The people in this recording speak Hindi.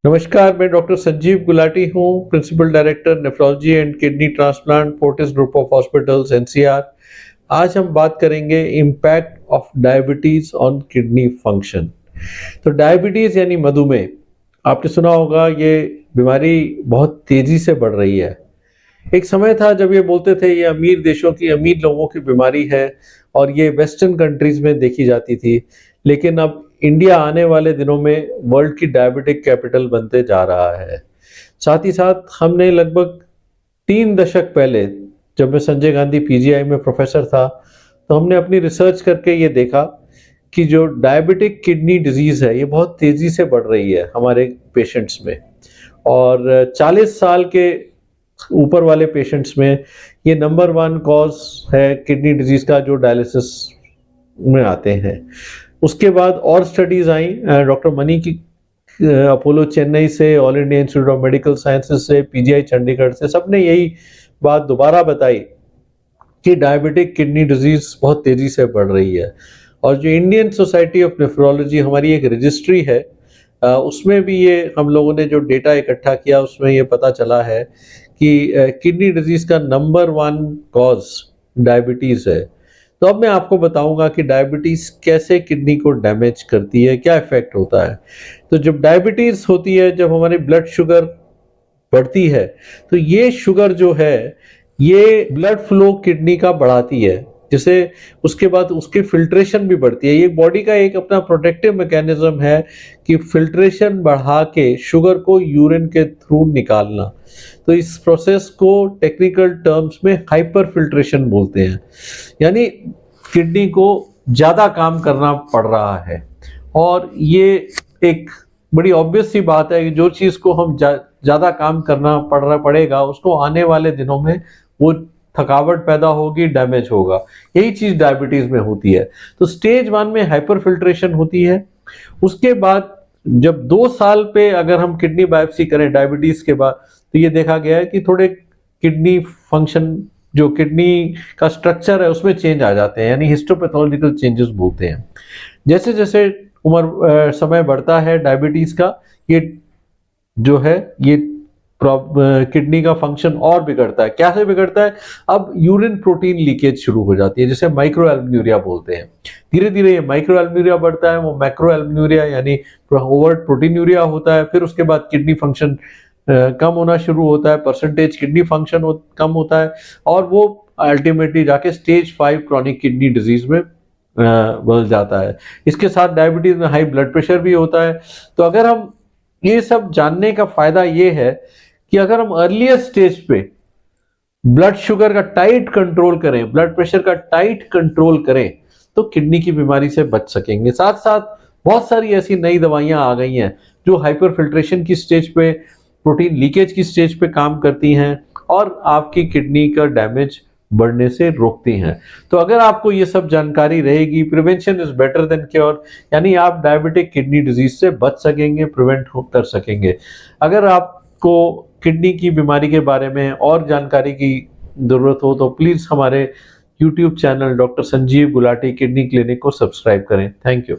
नमस्कार, मैं डॉक्टर संजीव गुलाटी हूँ, principal director nephrology and kidney transplant, Fortis group of hospitals, NCR. आज हम बात करेंगे impact of diabetes on kidney function. तो डायबिटीज यानी मधुमेह, आपने सुना होगा, ये बीमारी बहुत तेजी से बढ़ रही है। एक समय था जब ये बोलते थे ये अमीर देशों की, अमीर लोगों की बीमारी है और ये वेस्टर्न कंट्रीज में देखी जाती थी। लेकिन अब इंडिया आने वाले दिनों में वर्ल्ड की डायबिटिक कैपिटल बनते जा रहा है। साथ ही साथ हमने लगभग 3 दशक पहले, जब मैं संजय गांधी पीजीआई में प्रोफेसर था, तो हमने अपनी रिसर्च करके ये देखा कि जो डायबिटिक किडनी डिजीज है ये बहुत तेजी से बढ़ रही है हमारे पेशेंट्स में। और 40 साल के ऊपर वाले पेशेंट्स में ये नंबर 1 कॉज है किडनी डिजीज का, जो डायलिसिस में आते हैं। उसके बाद और स्टडीज आई, डॉक्टर मनी की अपोलो चेन्नई से, all India institute of medical sciences से, पीजीआई चंडीगढ़ से, सबने यही बात दोबारा बताई कि डायबिटिक किडनी डिजीज बहुत तेजी से बढ़ रही है। और जो इंडियन सोसाइटी ऑफ नेफ्रोलॉजी, हमारी एक रजिस्ट्री है, उसमें भी ये हम लोगों ने जो डेटा इकट्ठा किया उसमें ये पता चला है कि किडनी डिजीज का नंबर 1 कॉज डायबिटीज है। तो अब मैं आपको बताऊंगा कि डायबिटीज कैसे किडनी को डैमेज करती है, क्या इफेक्ट होता है। तो जब डायबिटीज होती है, जब हमारी ब्लड शुगर बढ़ती है, तो ये शुगर जो है ये ब्लड फ्लो किडनी का बढ़ाती है, जिसे उसके बाद उसकी फिल्ट्रेशन भी बढ़ती है। ये बॉडी का एक अपना प्रोटेक्टिव मैकेनिज्म है कि फिल्ट्रेशन बढ़ा के शुगर को यूरिन के थ्रू निकालना। तो इस प्रोसेस को टेक्निकल टर्म्स में हाइपर फिल्ट्रेशन बोलते हैं, यानी किडनी को ज्यादा काम करना पड़ रहा है। और ये एक बड़ी ऑब्वियस सी बात है कि जो चीज को हम ज्यादा काम करना पड़ेगा, उसको आने वाले दिनों में वो थकावट पैदा होगी, डैमेज होगा। यही चीज डायबिटीज में होती है। तो स्टेज 1 में हाइपर फिल्ट्रेशन होती है। उसके बाद जब 2 साल पे अगर हम किडनी बायोप्सी करें डायबिटीज के बाद, तो ये देखा गया है कि थोड़े किडनी फंक्शन, जो किडनी का स्ट्रक्चर है उसमें चेंज आ जाते हैं, यानी हिस्टोपैथोलॉजिकल चेंजेस बोलते हैं। जैसे जैसे उम्र समय बढ़ता है डायबिटीज का, ये जो है ये किडनी का फंक्शन और बिगड़ता है। कैसे बिगड़ता है? अब यूरिन प्रोटीन लीकेज शुरू हो जाती है, जिसे माइक्रो एल्बुमिनुरिया बोलते हैं। धीरे धीरे ये माइक्रो एल्बुमिनुरिया बढ़ता है, वो मैक्रो एल्बुमिनुरिया यानी ओवर प्रोटीनूरिया होता है। फिर उसके बाद किडनी फंक्शन कम होना शुरू होता है, परसेंटेज किडनी फंक्शन कम होता है, और वो अल्टीमेटली जाके स्टेज 5 क्रॉनिक किडनी डिजीज में बदल जाता है। इसके साथ डायबिटीज में हाई ब्लड प्रेशर भी होता है। तो अगर हम ये सब जानने का फायदा ये है कि अगर हम अर्लियर स्टेज पे ब्लड शुगर का टाइट कंट्रोल करें, ब्लड प्रेशर का टाइट कंट्रोल करें, तो किडनी की बीमारी से बच सकेंगे। साथ साथ बहुत सारी ऐसी नई दवाइयां आ गई हैं जो हाइपर फिल्ट्रेशन की स्टेज पे, प्रोटीन लीकेज की स्टेज पे काम करती हैं और आपकी किडनी का डैमेज बढ़ने से रोकती हैं। तो अगर आपको ये सब जानकारी रहेगी, prevention is better than cure, यानी आप डायबिटिक किडनी डिजीज से बच सकेंगे, प्रिवेंट कर सकेंगे। अगर आपको किडनी की बीमारी के बारे में और जानकारी की जरूरत हो तो प्लीज हमारे YouTube channel doctor Sanjeev Gulati kidney clinic को सब्सक्राइब करें। Thank you.